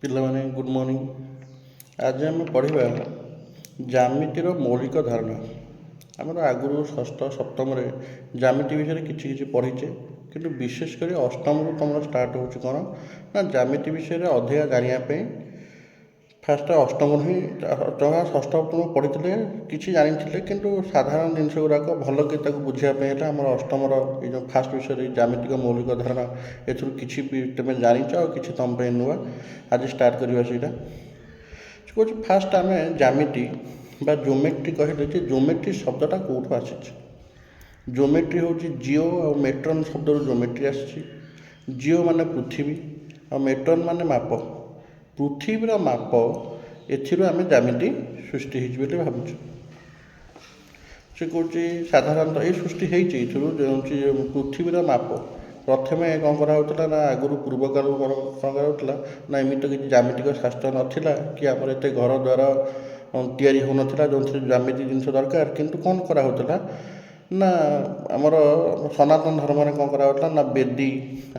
ପିଲାମାନେ good morning. ଆଜି ଆମେ ପଢ଼ିବା ଜ୍ୟାମିତିର ମୌଳିକ ଧାରଣା। ଆମର ଆଗରୁ ଷଷ୍ଠ ସପ୍ତମରେ ଜ୍ୟାମିତି ବିଷୟରେ କିଛି କିଛି ପଢ଼ିଛେ, କିନ୍ତୁ ବିଶେଷ କରି ଅଷ୍ଟମରୁ ତୁମର ଷ୍ଟାର୍ଟ ହେଉଛି କ'ଣ ନା ଜ୍ୟାମିତି ବିଷୟରେ ଅଧିକା ଜାଣିବା ପାଇଁ ଫାଷ୍ଟ ଅଷ୍ଟମରୁ ହିଁ ଷଷ୍ଠ ସପ୍ତମ ପଢ଼ିଥିଲେ, କିଛି ଜାଣିଥିଲେ, କିନ୍ତୁ ସାଧାରଣ ଜିନିଷ ଗୁଡ଼ାକ ଭଲକି ତାକୁ ବୁଝିବା ପାଇଁ ହେଲେ ଆମର ଅଷ୍ଟମର ଏଇ ଯେଉଁ ଫାଷ୍ଟ ବିଷୟରେ ଜ୍ୟାମିତିକ ମୌଳିକ ଧାରଣା, ଏଥିରୁ କିଛି ବି ତୁମେ ଜାଣିଛ ଆଉ କିଛି ତୁମ ପାଇଁ ନୂଆ। ଆଜି ଷ୍ଟାର୍ଟ କରିବା ସେଇଟା। ସେ କହୁଛି ଫାଷ୍ଟ ଆମେ ଜ୍ୟାମିତି ବା ଜୋମେଟ୍ରି କହିଲେ ଯେ ଜୋମେଟ୍ରି ଶବ୍ଦଟା କେଉଁଠୁ ଆସିଛି। ଜୋମେଟ୍ରି ହେଉଛି ଜିଓ ଆଉ ମେଟ୍ରନ୍ ଶବ୍ଦରୁ ଜୋମେଟ୍ରି ଆସିଛି। ଜିଓ ମାନେ ପୃଥିବୀ ଆଉ ମେଟ୍ରନ୍ ମାନେ ମାପ। ପୃଥିବୀର ମାପ, ଏଥିରୁ ଆମେ ଜ୍ୟାମିତି ସୃଷ୍ଟି ହେଇଛି ବୋଲି ଭାବୁଛୁ। ସେ କହୁଛି ସାଧାରଣତଃ ଏଇ ସୃଷ୍ଟି ହେଇଛି ଏଥିରୁ ହେଉଛି ପୃଥିବୀର ମାପ। ପ୍ରଥମେ କ'ଣ କରାହେଉଥିଲା ନା ଆଗରୁ ପୂର୍ବକାଳରୁ କ'ଣ କରାହେଉଥିଲା ନା ଏମିତି କିଛି ଜ୍ୟାମିତିକ ଶାସ୍ତ୍ର ନଥିଲା କି ଆମର ଏତେ ଘର ଦ୍ୱାର ତିଆରି ହେଉନଥିଲା ଯେଉଁଥିରେ ଜ୍ୟାମିତି ଜିନିଷ ଦରକାର। କିନ୍ତୁ କ'ଣ କରାହେଉଥିଲା ନା ଆମର ସନାତନ ଧର୍ମରେ କ'ଣ କରାହେଉଥିଲା ନା ବେଦୀ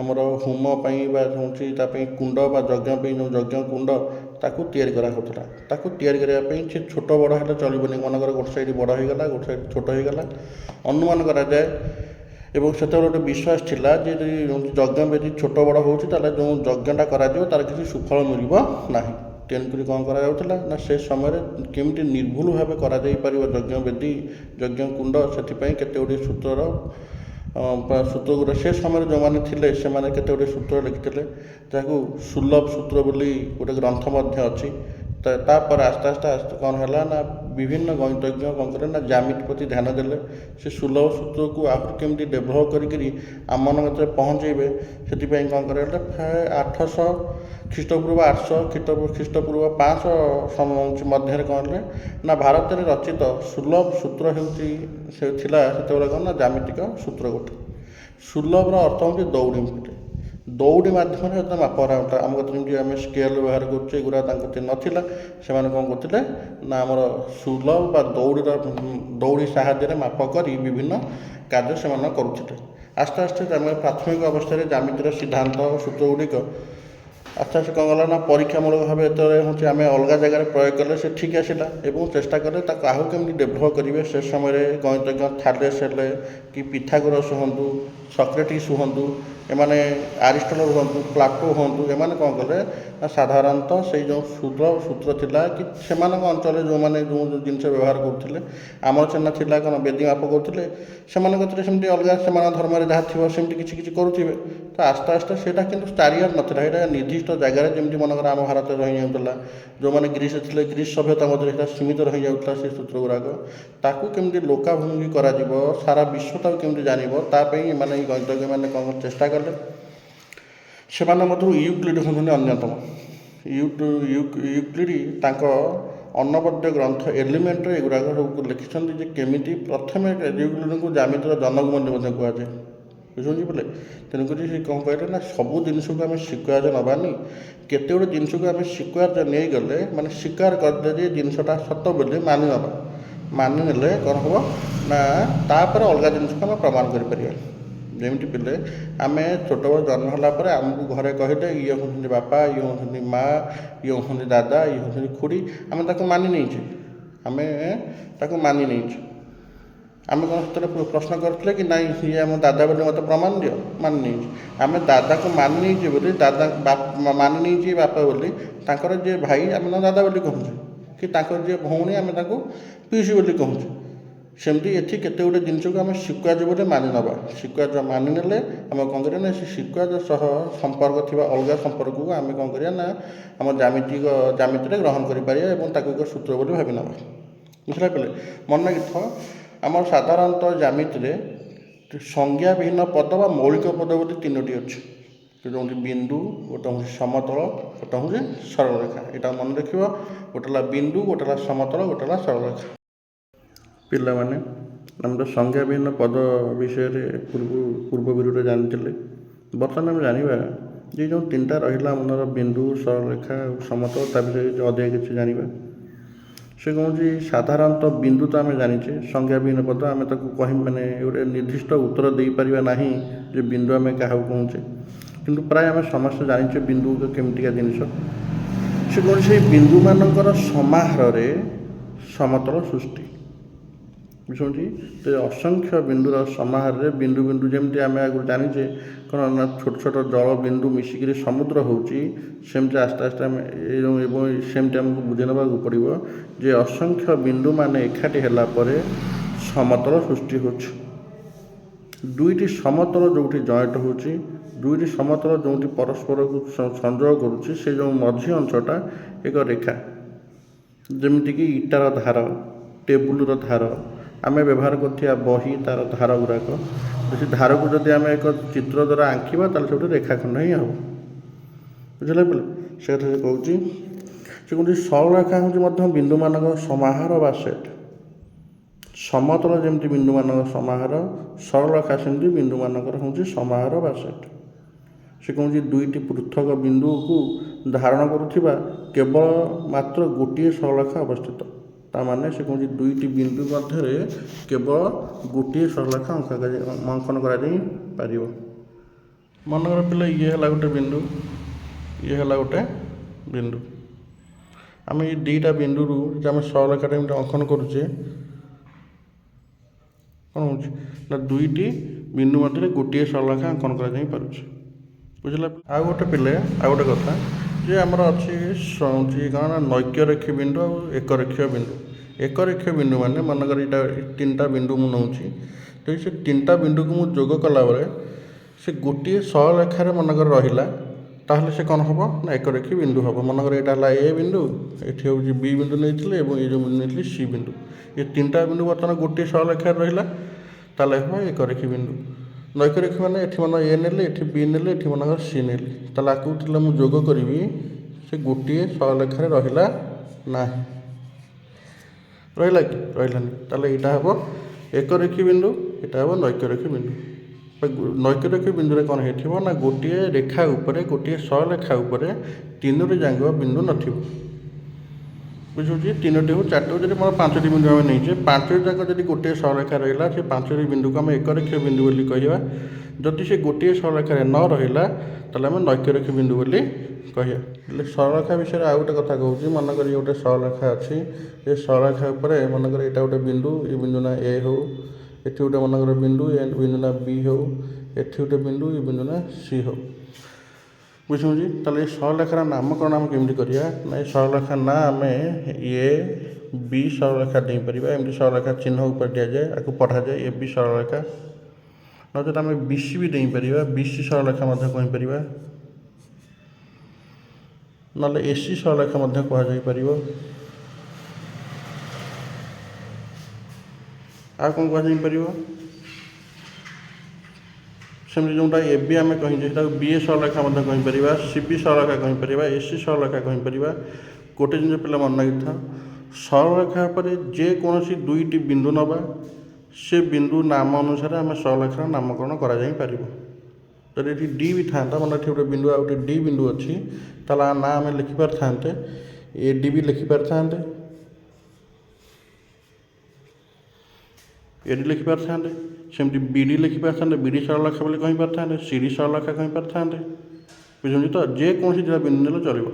ଆମର ହୋମ ପାଇଁ ବା ହେଉଛି ତା ପାଇଁ କୁଣ୍ଡ ବା ଯଜ୍ଞ ପାଇଁ ଯେଉଁ ଯଜ୍ଞ କୁଣ୍ଡ ତାକୁ ତିଆରି କରାହେଉଥିଲା। ତାକୁ ତିଆରି କରିବା ପାଇଁ ସେ ଛୋଟ ବଡ଼ ହେଲେ ଚଳିବନି। ମନେକର ଗୋଟେ ସାଇଡ଼୍ ବଡ଼ ହୋଇଗଲା, ଗୋଟେ ସାଇଡ଼୍ ଛୋଟ ହୋଇଗଲା, ଅନୁମାନ କରାଯାଏ। ଏବଂ ସେତେବେଳେ ଗୋଟେ ବିଶ୍ୱାସ ଥିଲା ଯେ ଯଦି ଯଜ୍ଞ ବେଦୀ ଛୋଟ ବଡ଼ ହେଉଛି ତାହେଲେ ଯେଉଁ ଯଜ୍ଞଟା କରାଯିବ ତା'ର କିଛି ସୁଫଳ ମିଳିବ ନାହିଁ। ତେଣୁକରି କ'ଣ କରାଯାଉଥିଲା ନା ସେ ସମୟରେ କେମିତି ନିର୍ଭୁଲ ଭାବେ କରାଯାଇପାରିବ ଯଜ୍ଞ ବେଦୀ ଯଜ୍ଞ କୁଣ୍ଡ, ସେଥିପାଇଁ କେତେ ଗୁଡ଼ିଏ ସୂତ୍ରଗୁଡ଼ା ସେ ସମୟରେ ଯେଉଁମାନେ ଥିଲେ ସେମାନେ କେତେ ଗୁଡ଼ିଏ ସୂତ୍ର ଲେଖିଥିଲେ, ଯାହାକୁ ସୁଲଭ ସୂତ୍ର ବୋଲି ଗୋଟେ ଗ୍ରନ୍ଥ ମଧ୍ୟ ଅଛି। ତାପରେ ଆସ୍ତେ ଆସ୍ତେ କ'ଣ ହେଲା ନା ବିଭିନ୍ନ ଗଣିତଜ୍ଞ କ'ଣ କଲେ ନା ଜ୍ୟାମିତି ପ୍ରତି ଧ୍ୟାନ ଦେଲେ। ସେ ସୁଲଭ ସୂତ୍ରକୁ ଆହୁରି କେମିତି ଡେଭଲପ୍ କରିକିରି ଆମମାନଙ୍କ କତିରେ ପହଞ୍ଚାଇବେ, ସେଥିପାଇଁ କ'ଣ କରାଗଲା 800 ଖ୍ରୀଷ୍ଟପୂର୍ବ 800 ଖ୍ରୀଷ୍ଟପୂର୍ବ 500 ମଧ୍ୟରେ କ'ଣ ହେଲେ ନା ଭାରତରେ ରଚିତ ସୁଲଭ ସୂତ୍ର ହେଉଛି ସେ ଥିଲା ସେତେବେଳେ କ'ଣ ନା ଜ୍ୟାମିତିକ ସୂତ୍ର ଗୋଟେ। ସୁଲଭର ଅର୍ଥ ହେଉଛି ଦୌଡ଼ି। ଦୌଡ଼ି ମାଧ୍ୟମରେ ସେତେ ମାପ କରାହେଉଥିଲା। ଆମ କତିରେ ଯେମିତି ଆମେ ସ୍କେଲ୍ ବ୍ୟବହାର କରୁଛେ, ଏଗୁଡ଼ା ତାଙ୍କ କତିରେ ନଥିଲା। ସେମାନେ କ'ଣ କରୁଥିଲେ ନା ଆମର ସୁଲଭ ବା ଦୌଡ଼ି ସାହାଯ୍ୟରେ ମାପ କରି ବିଭିନ୍ନ କାର୍ଯ୍ୟ ସେମାନେ କରୁଥିଲେ। ଆସ୍ତେ ଆସ୍ତେ ଆମେ ପ୍ରାଥମିକ ଅବସ୍ଥାରେ ଜ୍ୟାମିତିର ସିଦ୍ଧାନ୍ତ ସୂତ୍ର ଗୁଡ଼ିକ ଆସ୍ତେ ଆସ୍ତେ କ'ଣ କଲା ନା ପରୀକ୍ଷାମୂଳକ ଭାବେ ଯେତେବେଳେ ହେଉଛି ଆମେ ଅଲଗା ଜାଗାରେ ପ୍ରୟୋଗ କଲେ ସେ ଠିକ୍ ଆସିଲା ଏବଂ ଚେଷ୍ଟା କଲେ ତାକୁ ଆହୁରି କେମିତି ଡେଭଲପ୍ କରିବେ। ସେ ସମୟରେ ଗଣିତଜ୍ଞ ଥାଲେସ୍ ହେଲେ କି ପିଥାଗୋରସ୍ ହୁଅନ୍ତୁ, ସକ୍ରେଟିସ୍ ହୁଅନ୍ତୁ, ଏମାନେ ଆରିଷ୍ଟଟଲ ହୁଅନ୍ତୁ, ପ୍ଲାଟୋ ହୁଅନ୍ତୁ, ଏମାନେ କ'ଣ କଲେ ନା ସାଧାରଣତଃ ସେଇ ଯେଉଁ ସୁଲଭ ସୂତ୍ର ଥିଲା କି ସେମାନଙ୍କ ଅଞ୍ଚଳରେ ଯେଉଁମାନେ ଯେଉଁ ଜିନିଷ ବ୍ୟବହାର କରୁଥିଲେ, ଆମର ସିନା ଥିଲା କ'ଣ ବେଦୀ ମାପ କରୁଥିଲେ, ସେମାନଙ୍କ କତିରେ ସେମିତି ଅଲଗା ସେମାନଙ୍କ ଧର୍ମରେ ଯାହା ଥିବ ସେମିତି କିଛି କିଛି କରୁଥିବେ। ତ ଆସ୍ତେ ଆସ୍ତେ ସେଇଟା କିନ୍ତୁ ଚାରିଆଡ଼େ ନଥିଲା, ସେଇଟା ନିର୍ଦ୍ଦିଷ୍ଟ ଜାଗାରେ ଯେମିତି ମନେକର ଆମ ଭାରତରେ ରହିଯାଉଥିଲା। ଯେଉଁମାନେ ଗ୍ରୀସରେ ଥିଲେ ଗ୍ରୀସ୍ ସଭ୍ୟତା ମଧ୍ୟରେ ସେଇଟା ସୀମିତ ରହିଯାଉଥିଲା ସେ ସୂତ୍ର ଗୁଡ଼ାକ। ତାକୁ କେମିତି ଲୋକାଭିମୁଖୀ କରାଯିବ, ସାରା ବିଶ୍ୱ ତାକୁ କେମିତି ଜାଣିବ, ତା ପାଇଁ ଏମାନେ ଏଇ ଗଣିତଜ୍ଞମାନେ କ'ଣ ଚେଷ୍ଟା କଲେ। ସେମାନେ ମଧ୍ୟରୁ ୟୁକ୍ଲିଡ୍ ହେଉଛନ୍ତି ଅନ୍ୟତମ। ୟୁକ୍ଲିଡ୍ ତାଙ୍କ ଅନବଦ୍ୟ ଗ୍ରନ୍ଥ ଏଲିମେଣ୍ଟରେ ଏଗୁଡ଼ାକ ସବୁ ଲେଖିଛନ୍ତି ଯେ କେମିତି ପ୍ରଥମେ ୟୁକ୍ଲିଡ୍ଙ୍କୁ ଜ୍ୟାମିତିର ଜନକ ମଧ୍ୟ କୁହାଯାଏ। ବୁଝୁଛନ୍ତି ବୋଲେ? ତେଣୁକରି ସେ କ'ଣ କହିଲେ ନା ସବୁ ଜିନିଷକୁ ଆମେ ସ୍ୱୀକାର ନେବାନି, କେତେ ଗୁଡ଼ିଏ ଜିନିଷକୁ ଆମେ ସ୍ୱୀକାର ନେଇଗଲେ ମାନେ ସ୍ୱୀକାର କରିଦେଲେ ଯେ ଜିନିଷଟା ସତ ବୋଲି ମାନି ନେବା। ମାନି ନେଲେ କ'ଣ ହେବ ନା ତାପରେ ଅଲଗା ଜିନିଷକୁ ଆମେ ପ୍ରମାଣ କରିପାରିବା। ଯେମିତି ପିଲେ ଆମେ ଛୋଟବେଳେ ଜନ୍ମ ହେଲା ପରେ ଆମକୁ ଘରେ କହିଲେ ଇଏ ହେଉଛନ୍ତି ବାପା, ଇଏ ହେଉଛନ୍ତି ମା', ଇଏ ହେଉଛନ୍ତି ଦାଦା, ଇଏ ହେଉଛନ୍ତି ଖୁଡ଼ି, ଆମେ ତାକୁ ମାନି ନେଇଛେ। ଆମେ କ'ଣ ସେତେବେଳେ ପ୍ରଶ୍ନ କରିଥିଲେ କି ନାଇଁ ଇଏ ଆମ ଦାଦା ବୋଲି ମୋତେ ପ୍ରମାଣ ଦିଅ? ମାନି ନେଇଛେ। ଆମେ ଦାଦାକୁ ମାନି ନେଇଛେ ବୋଲି ମାନି ନେଇଛେ ବାପା ବୋଲି, ତାଙ୍କର ଯିଏ ଭାଇ ଆମେ ତାଙ୍କୁ ଦାଦା ବୋଲି କହୁଛେ, କି ତାଙ୍କର ଯିଏ ଭଉଣୀ ଆମେ ତାଙ୍କୁ ପିଉସୀ ବୋଲି କହୁଛେ। ସେମିତି ଏଠି କେତେ ଗୁଡ଼ିଏ ଜିନିଷକୁ ଆମେ ସ୍ୱୀକାର୍ଯ୍ୟ ବୋଲି ମାନି ନେବା। ସ୍ୱୀକାର୍ଯ୍ୟ ମାନି ନେଲେ ଆମେ କ'ଣ କରିବା ନା ସେ ସ୍ୱୀକାର୍ଯ୍ୟ ସହ ସମ୍ପର୍କ ଥିବା ଅଲଗା ସମ୍ପର୍କକୁ ଆମେ କ'ଣ କରିବା ନା ଆମ ଜ୍ୟାମିତିରେ ଗ୍ରହଣ କରିପାରିବା ଏବଂ ତାକୁ ଏକ ସୂତ୍ର ବୋଲି ଭାବି ନେବା। ବୁଝିଲା ପିଲେ? ମନେ ରଖିଥାଅ ଆମର ସାଧାରଣତଃ ଜ୍ୟାମିତିରେ ସଂଜ୍ଞାବିହୀନ ପଦ ବା ମୌଳିକ ପଦ ବୋଲି ତିନୋଟି ଅଛି। ଗୋଟେ ହେଉଛି ବିନ୍ଦୁ, ଗୋଟେ ହେଉଛି ସମତଳ, ଗୋଟେ ହେଉଛି ସରଳରେଖା। ଏଇଟା ମନେ ରଖିବ। ଗୋଟେ ହେଲା ବିନ୍ଦୁ, ଗୋଟେ ହେଲା ସମତଳ, ଗୋଟେ ହେଲା ସରଳରେଖା। ପିଲାମାନେ ଆମେ ତ ସଂଜ୍ଞାବିହୀନ ପଦ ବିଷୟରେ ପୂର୍ବ ଭିଡ଼ିଓରେ ଜାଣିଥିଲେ। ବର୍ତ୍ତମାନ ଆମେ ଜାଣିବା ଯେ ଯେଉଁ ତିନିଟା ରହିଲା ଆମର ବିନ୍ଦୁ, ସରଳରେଖା ଆଉ ସମତଳ, ତା ବିଷୟରେ ଅଧିକା କିଛି ଜାଣିବା। ସେ କହୁଛି ସାଧାରଣତଃ ବିନ୍ଦୁ ତ ଆମେ ଜାଣିଛେ ସଂଜ୍ଞାବିହୀନ ପଦ, ଆମେ ତାକୁ ମାନେ ଗୋଟେ ନିର୍ଦ୍ଦିଷ୍ଟ ଉତ୍ତର ଦେଇପାରିବା ନାହିଁ ଯେ ବିନ୍ଦୁ ଆମେ କାହାକୁ କହୁଛେ। କିନ୍ତୁ ପ୍ରାୟ ଆମେ ସମସ୍ତେ ଜାଣିଛେ ବିନ୍ଦୁ କେମିତିକା ଜିନିଷ। ସେ କୌଣସି ସେଇ ବିନ୍ଦୁମାନଙ୍କର ସମାହାରରେ ସମତଳ ସୃଷ୍ଟି। ବୁଝୁଛନ୍ତି, ତ ଅସଂଖ୍ୟ ବିନ୍ଦୁର ସମାହାରରେ ବିନ୍ଦୁ ବିନ୍ଦୁ ଯେମିତି ଆମେ ଆଗରୁ ଜାଣିଛେ କ'ଣ ନା ଛୋଟ ଛୋଟ ଜଳ ବିନ୍ଦୁ ମିଶିକିରି ସମୁଦ୍ର ହେଉଛି, ସେମିତି ଆସ୍ତେ ଆସ୍ତେ ଆମେ ଏବଂ ସେମିତି ଆମକୁ ବୁଝେଇ ନେବାକୁ ପଡ଼ିବ ଯେ ଅସଂଖ୍ୟ ବିନ୍ଦୁମାନେ ଏକାଠି ହେଲା ପରେ ସମତଳ ସୃଷ୍ଟି ହେଉଛି। ଦୁଇଟି ସମତଳ ଯେଉଁଠି ଜଏଣ୍ଟ ହେଉଛି, ଦୁଇଟି ସମତଳ ଯେଉଁଠି ପରସ୍ପରକୁ ସଂଯୋଗ କରୁଛି, ସେ ଯେଉଁ ମଝି ଅଂଶଟା ଏକ ରେଖା। ଯେମିତିକି ଇଟାର ଧାର, ଟେବୁଲର ଧାର, ଆମେ ବ୍ୟବହାର କରୁଥିବା ବହି ତା'ର ଧାର ଗୁଡ଼ାକ, ସେ ଧାରକୁ ଯଦି ଆମେ ଏକ ଚିତ୍ର ଦ୍ୱାରା ଆଙ୍କିବା ତାହେଲେ ସେ ଗୋଟେ ରେଖାଖଣ୍ଡ ହିଁ ହେବ। ବୁଝିଲେ ପିଲା, ସେ କଥା ସେ କହୁଛି। ସେ କହୁଛି ସରଳରେଖା ହେଉଛି ମଧ୍ୟ ବିନ୍ଦୁମାନଙ୍କ ସମାହାର ବା ସେଟ୍। ସମତଳ ଯେମିତି ବିନ୍ଦୁମାନଙ୍କର ସମାହାର, ସରଳରେଖା ସେମିତି ବିନ୍ଦୁମାନଙ୍କର ହେଉଛି ସମାହାର ବା ସେଟ୍। ସେ କହୁଛି ଦୁଇଟି ପୃଥକ ବିନ୍ଦୁକୁ ଧାରଣ କରୁଥିବା କେବଳ ମାତ୍ର ଗୋଟିଏ ସରଳରେଖା ଅବସ୍ଥିତ। ତାମାନେ ସେ କହୁଛି ଦୁଇଟି ବିନ୍ଦୁ ମଧ୍ୟରେ କେବଳ ଗୋଟିଏ ସରଳରେଖା ଅଙ୍କନ କରାଯାଇପାରିବ। ମନେକର ପିଲା ଇଏ ହେଲା ଗୋଟେ ବିନ୍ଦୁ, ଇଏ ହେଲା ଗୋଟେ ବିନ୍ଦୁ। ଆମେ ଏଇ ଦୁଇଟା ବିନ୍ଦୁରୁ ଯଦି ଆମେ ସରଳରେଖାଟା ଏମିତି ଅଙ୍କନ କରୁଛେ, କ'ଣ ହେଉଛି ନା ଦୁଇଟି ବିନ୍ଦୁ ମଧ୍ୟରେ ଗୋଟିଏ ସରଳରେଖା ଅଙ୍କନ କରାଯାଇପାରୁଛି। ବୁଝିଲା। ଆଉ ଗୋଟେ ପିଲେ ଆଉ ଗୋଟେ କଥା ଯେ ଆମର ଅଛି କ'ଣ ନା ନୈକ୍ୟରେଖୀ ବିନ୍ଦୁ ଆଉ ଏକରେଖୀୟ ବିନ୍ଦୁ। ଏକରେଖୀୟ ବିନ୍ଦୁ ମାନେ ମନେକର ଏଇଟା ତିନିଟା ବିନ୍ଦୁ ମୁଁ ନେଉଛି, ଯଦି ସେ ତିନିଟା ବିନ୍ଦୁକୁ ମୁଁ ଯୋଗ କଲାବେଳେ ସେ ଗୋଟିଏ ସରଳରେଖାରେ ମନେକର ରହିଲା, ତାହେଲେ ସେ କ'ଣ ହେବ ନା ଏକରେଖୀ ବିନ୍ଦୁ ହେବ। ମନେକର ଏଇଟା ହେଲା ଏ ବିନ୍ଦୁ, ଏଠି ହେଉଛି ବି ବିନ୍ଦୁ ନେଇଥିଲେ ଏବଂ ଏ ଯେଉଁ ବିନ୍ଦୁ ନେଇଥିଲି ସି ବିନ୍ଦୁ। ଏ ତିନିଟା ବିନ୍ଦୁ ବର୍ତ୍ତମାନ ଗୋଟିଏ ସରଳରେଖାରେ ରହିଲା, ତାହେଲେ ହେବ ଏକରେଖୀ ବିନ୍ଦୁ। ନୈକରେଖୀ ମାନେ ଏଠି ମନେ ଏ ନେଲେ, ଏଠି ବି ନେଲେ, ଏଠି ମନେକର ସି ନେଲି, ତାହେଲେ ଆକୁ ଥିଲେ ମୁଁ ଯୋଗ କରିବି, ସେ ଗୋଟିଏ ସରଳରେଖାରେ ରହିଲା ନାହିଁ। ରହିଲା କି? ରହିଲାନି। ତାହେଲେ ଏଇଟା ହେବ ଏକରେଖୀ ବିନ୍ଦୁ, ଏଇଟା ହେବ ନୈକରେଖୀ ବିନ୍ଦୁ। ନୈକରେଖୀ ବିନ୍ଦୁରେ କ'ଣ ହେଇଥିବ ନା ଗୋଟିଏ ରେଖା ଉପରେ, ଗୋଟିଏ ସରଳରେଖା ଉପରେ ତିନୋଟି ଯାକ ବିନ୍ଦୁ ନଥିବ। ବୁଝୁଛି, ତିନୋଟି ହେଉ ଚାରିଟି ହେଉ, ଯଦି ମୋର ପାଞ୍ଚଟି ବିନ୍ଦୁ ଆମେ ନେଇଛେ, ପାଞ୍ଚଟି ଯାକ ଯଦି ଗୋଟିଏ ସରଳରେଖା ରହିଲା, ସେ ପାଞ୍ଚଟି ବିନ୍ଦୁକୁ ଆମେ ଏକରେଖୀୟ ବିନ୍ଦୁ ବୋଲି କହିବା। ଯଦି ସେ ଗୋଟିଏ ସରଳରେଖାରେ ନ ରହିଲା, ତାହେଲେ ଆମେ ନୈକରେଖୀ ବିନ୍ଦୁ ବୋଲି କହିବା। ହେଲେ ସରଳରେଖା ବିଷୟରେ ଆଉ ଗୋଟେ କଥା କହୁଛି। ମନେକର ଇଏ ଗୋଟେ ସରଳରେଖା ଅଛି, ଏ ସରଳରେଖା ଉପରେ ମନେକର ଏଇଟା ଗୋଟେ ବିନ୍ଦୁ, ଏ ବିନ୍ଦୁ ନା ଏ ହେଉ, ଏଠି ଗୋଟେ ମନେକର ବିନ୍ଦୁ, ଏ ବିନ୍ଦୁ ନା ବି ହେଉ, ଏଠି ଗୋଟେ ବିନ୍ଦୁ, ଏ ବିନ୍ଦୁ ନା ସି ହେଉ। ବୁଝୁଛି, ତାହେଲେ ଏ ସରଳରେଖାର ନାମକରଣ ଆମେ କେମିତି କରିବା ନା ଏ ସରଳରେଖା ନାଁ ଆମେ ଏ ବି ସରଳରେଖା ଦେଇପାରିବା। ଏମିତି ସରଳରେଖା ଚିହ୍ନ ଉପରେ ଦିଆଯାଏ, ଆକୁ ପଢ଼ାଯାଏ ଏ ବି ସରଳରେଖା। ନଚେତ ଆମେ ବି ସି ବି ଦେଇପାରିବା, ବି ସି ସରଳରେଖା ମଧ୍ୟ କହିପାରିବା, ନହେଲେ ଏ ସି ସରଳରେଖା ମଧ୍ୟ କୁହାଯାଇପାରିବ। ଆଉ କ'ଣ କୁହାଯାଇପାରିବ? ସେମିତି ଯେଉଁଟା ଏ ବି ଆମେ କହିଛେ ସେଟାକୁ ବି ଏ ସରଳରେଖା ମଧ୍ୟ କହିପାରିବା, ସି ବି ସରଳରେଖା କହିପାରିବା, ଏ ସି ସରଳରେଖା କହିପାରିବା। ଗୋଟେ ଜିନିଷ ପିଲା ମନେ ରଖିଥାଅ, ସରଳରେଖା ଉପରେ ଯେକୌଣସି ଦୁଇଟି ବିନ୍ଦୁ ନେବା, ସେ ବିନ୍ଦୁ ନାମ ଅନୁସାରେ ଆମେ ସରଳରେଖାର ନାମକରଣ କରାଯାଇପାରିବ। ଯଦି ଏଠି ଡି ବି ଥାନ୍ତା, ମାନେ ଏଠି ଗୋଟେ ବିନ୍ଦୁ ଆଉ ଗୋଟେ ଡି ବିନ୍ଦୁ ଅଛି, ତାହେଲେ ଆ ନାଁ ଆମେ ଲେଖିପାରିଥାନ୍ତେ ଏ ଡି ବି ଲେଖିପାରିଥାନ୍ତେ, ଏଠି ଲେଖିପାରିଥାନ୍ତେ। ସେମିତି ବିଡ଼ି ଲେଖିପାରିଥାନ୍ତେ, ବିଡ଼ି ସରଳରେଖା ବୋଲି କହିପାରିଥାନ୍ତେ, ସିଡ଼ି ସରଳରେଖା କହିପାରିଥାନ୍ତେ। ବୁଝୁଛନ୍ତି ତ, ଯେକୌଣସି ଦୁଇଟା ବିନ୍ଦୁ ନେଲେ ଚଳିବ।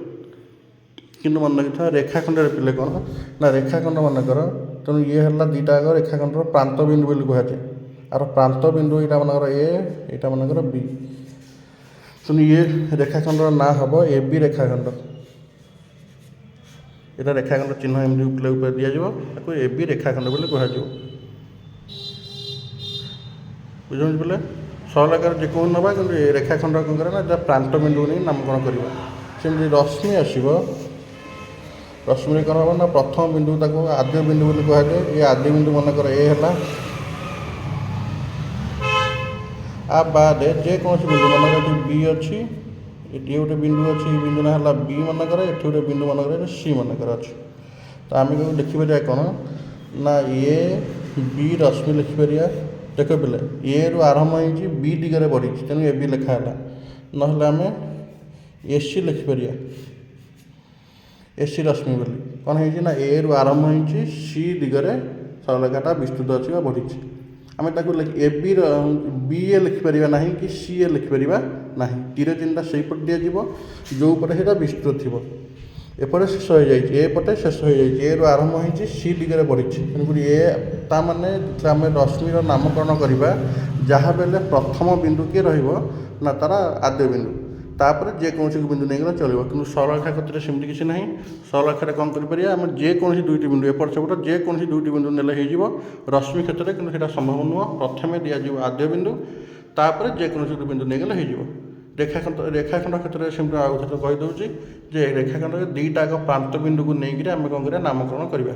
କିନ୍ତୁ ମନେ ରଖିଥିବା ରେଖାଖଣ୍ଡରେ ପିଲେ କ'ଣ ନା ରେଖାଖଣ୍ଡ ମନେକର, ତେଣୁ ଇଏ ହେଲା ଦୁଇଟା ଯାକ ରେଖାଖଣ୍ଡର ପ୍ରାନ୍ତ ବିନ୍ଦୁ ବୋଲି କୁହାଯାଏ। ଆର ପ୍ରାନ୍ତ ବିନ୍ଦୁ ଏଇଟା ମନେକର ଏ, ଏଇଟା ମନେକର ବି, ତେଣୁ ଇଏ ରେଖାଖଣ୍ଡର ନାଁ ହେବ ଏ ବି ରେଖାଖଣ୍ଡ। ଏଇଟା ରେଖାଖଣ୍ଡ ଚିହ୍ନ ଏମିତି ପିଲା ଉପରେ ଦିଆଯିବ, ତାକୁ ଏ ବି ରେଖାଖଣ୍ଡ ବୋଲି କୁହାଯିବ। ବୁଝୁଛନ୍ତି ପିଲା, ସରଳରେଖାର ଯେକୌଣସି ନେବା, କିନ୍ତୁ ଏ ରେଖାଖଣ୍ଡ କ'ଣ କରିବା ନା ଏଇଟା ପ୍ରାନ୍ତ ବିନ୍ଦୁକୁ ନେଇ ନାମକରଣ କରିବା। ସେମିତି ରଶ୍ମି ଆସିବ, ରଶ୍ମିରେ କ'ଣ ହେବ ନା ପ୍ରଥମ ବିନ୍ଦୁ ତାକୁ ଆଦ୍ୟ ବିନ୍ଦୁ ବୋଲି କୁହାଯାଏ। ଏ ଆଦ୍ୟ ବିନ୍ଦୁ ମନେକର ଏ ହେଲା, ଆ ବାଦେ ଯେକୌଣସି ବିନ୍ଦୁ ମନେକର ଏଠି ବି ଅଛି, ଏଠି ଗୋଟେ ବିନ୍ଦୁ ଅଛି, ଏ ବିନ୍ଦୁ ନାଁ ହେଲା ବି ମନେକର, ଏଠି ଗୋଟେ ବିନ୍ଦୁ ମନେକର ଏଠି ସି ମନେକର ଅଛି। ତ ଆମେ ଲେଖିପାରିବା କ'ଣ ନା ଏ ବି ରଶ୍ମି ଲେଖିପାରିବା। ଦେଖ ପିଲା, ଏରୁ ଆରମ୍ଭ ହେଇଛି ବି ଦିଗରେ ବଢ଼ିଛି, ତେଣୁ ଏ ବି ଲେଖା ହେଲା। ନହେଲେ ଆମେ ଏ ସି ଲେଖିପାରିବା, ଏ ସି ରଶ୍ମି ବୋଲି। କ'ଣ ହେଇଛି ନା ଏରୁ ଆରମ୍ଭ ହେଇଛି ସି ଦିଗରେ ସରଳରେଖାଟା ବିସ୍ତୃତ ଅଛି ବା ବଢ଼ିଛି। ଆମେ ତାକୁ ଏ ବିର ବି ଏ ଲେଖିପାରିବା ନାହିଁ କି ସି ଏ ଲେଖିପାରିବା ନାହିଁ। ତୀର ଚିହ୍ନଟା ସେଇପଟେ ଦିଆଯିବ ଯେଉଁପଟେ ସେଇଟା ବିସ୍ତୃତ ଥିବ। ଏପଟେ ଶେଷ ହୋଇଯାଇଛି, ଏପଟେ ଶେଷ ହୋଇଯାଇଛି, ଏରୁ ଆରମ୍ଭ ହୋଇଛି ସି ଦିଗରେ ବଢ଼ିଛି। ତେଣୁକରି ତା ମାନେ ଯେତେବେଳେ ଆମେ ରଶ୍ମିର ନାମକରଣ କରିବା, ଯାହା ବେଲେ ପ୍ରଥମ ବିନ୍ଦୁ କିଏ ରହିବ ନା ତା'ର ଆଦ୍ୟ ବିନ୍ଦୁ, ତାପରେ ଯେକୌଣସି ବିନ୍ଦୁ ନେଇଗଲେ ଚଳିବ। କିନ୍ତୁ ସରଳରେଖା କ୍ଷେତ୍ରରେ ସେମିତି କିଛି ନାହିଁ। ସରଳରେଖାରେ କ'ଣ କରିପାରିବା, ଆମେ ଯେକୌଣସି ଦୁଇଟି ବିନ୍ଦୁ ଏପଟ ସେପଟ ଯେକୌଣସି ଦୁଇଟି ବିନ୍ଦୁ ନେଲେ ହେଇଯିବ। ରଶ୍ମି କ୍ଷେତ୍ରରେ କିନ୍ତୁ ସେଇଟା ସମ୍ଭବ ନୁହଁ। ପ୍ରଥମେ ଦିଆଯିବ ଆଦ୍ୟ ବିନ୍ଦୁ, ତାପରେ ଯେକୌଣସି ଗୋଟେ ବିନ୍ଦୁ ନେଇଗଲେ ହେଇଯିବ। ରେଖାଖଣ୍ଡ କ୍ଷେତ୍ରରେ ସେମିତି ଆଉ ଥରେ କହିଦେଉଛି ଯେ ରେଖାଖଣ୍ଡରେ ଦୁଇଟା ଯାକ ପ୍ରାନ୍ତ ବିନ୍ଦୁକୁ ନେଇକରି ଆମେ କ'ଣ କରିବା, ନାମକରଣ କରିବା।